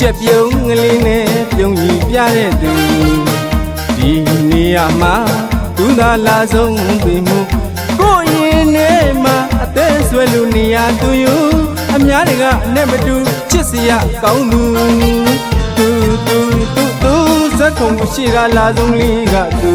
ရှက်ပြုံးကလေးနဲ့ပြုံးကြီးပြတဲ့သူဒီနေရာမှာသူသာလာဆုံးပြီမှုကိုရင်နဲ့မှအသက်ဆွဲလို့နေရာသူယူအများတွေကအနဲ့မတူချစ်စရာကောင်းသူသူဇက်ခုံရှိကလာဆုံးလေးကသူ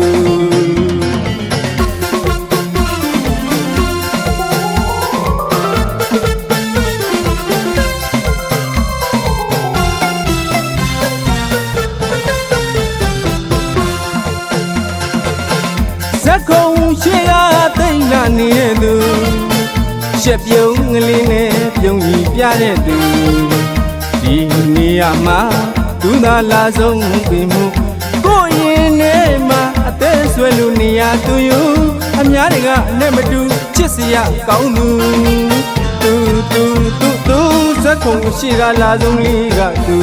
ဇက်ခုံရှိကတိတ်လာနေတဲ့သူရှက်ပြုံးကလေးနဲ့ပြုံးကြီးပြတဲ့သူဒီနေရာမှာသူသာလာဆုံးပြီမှုကိုရင်နဲ့မှအသက်ဆွဲလို့နေရာသူယူအများတွေကအနဲ့မတူချစ်စရာကောင်းသူဇက်ခုံရှိကလာဆုံးလေးကသူ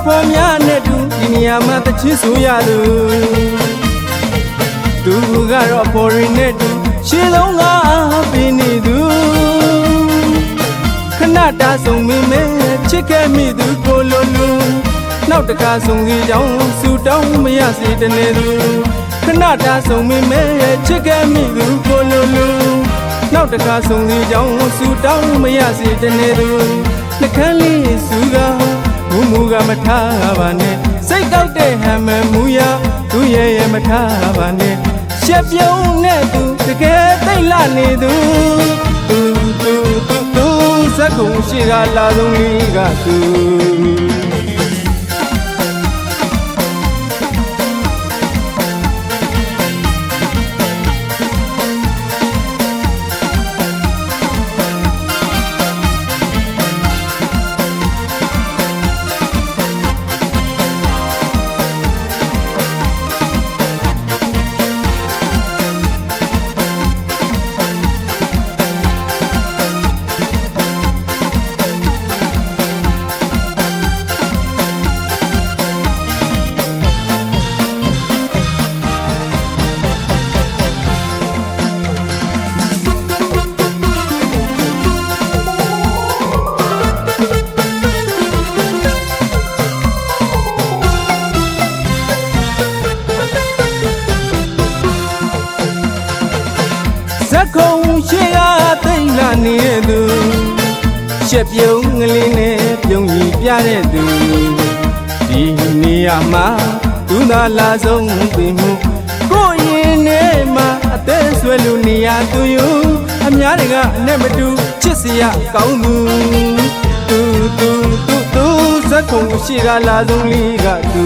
ပေါ်များနဲ့တူဒီနေရာမှာတချစ်ဆိုရသူသူကတော့ပေါ်ရင်းနဲ့တူရှင်းလုံးကပေးနေသူခဏတာဆုံးမိမဲချစ်ခဲ့မိသူကိုလိုလူနောက်တခါဆုံးစီကြောင်းစူတောင်းမရစေတနေသူခဏတာဆုံးမိမဲချစ်ခဲ့မိသူကိုလိုလူနောက်တခါဆုံးစီကြောင်းစူတောင်းမရစေတနေသူနှခမ်းလေးစူကမူကမထားပါနဲ့စိတ်ကောက်တဲ့ဟမ်မမူရသူရဲ့မထားပါနဲ့ရှက်ပြုံးနဲ့သူတကယ်သိတ်လာနေသူဇက်ခုံရှိကလာဆုံးလေးကသူဇက်ခုံရှိကတိတ်လာနေတဲ့သူရှက်ပြုံးကလေးနဲ့ပြုံးကြီးပြတဲ့သူဒီနေရာမှာသူသာလာဆုံးပြီမှုကိုရင်နဲ့မှအသက်ဆွဲလို့နေရာသူယူအများတွေကအနဲ့မတူချစ်စရာကောင်းသူဇက်ခုံရှိကလာဆုံးလေးကသူ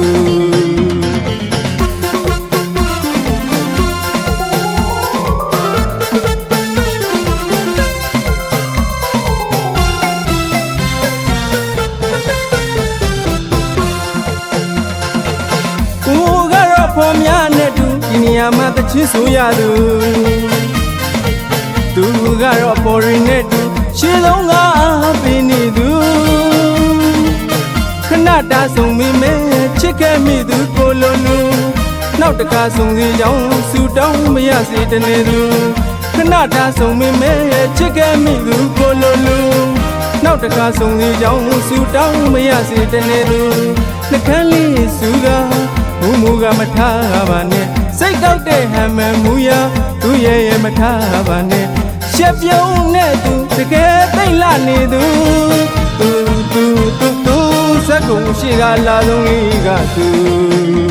ပေါ်များနဲ့တူဒီနေရာမှာတချစ်ဆိုရသူကတော့ပေါ်ရင်းနဲ့တူရှင်းလုံးကပေးနေသူခဏတာဆုံးမိမဲချစ်ခဲ့မိသူကိုလိုလူနောက်တခါဆုံးစီကြောင်းစူတောင်းမရစေတနေသူခဏတာဆုံးမိမဲချစ်ခဲ့မိသူကိုလိုလူနောက်တခါဆုံးစီကြောင်းစူတောင်းမရစေတနေသူနှခမ်းလေးစူကမူကမထားပါနဲ့စိတ်ကောက်တဲ့ဟမ်မမူရသူရဲ့မထားပါနဲ့ရှက်ပြုံးနဲ့သူတကယ်သိတ်လာနေသူဇက်ခုံရှိကလာဆုံးလေးကသူ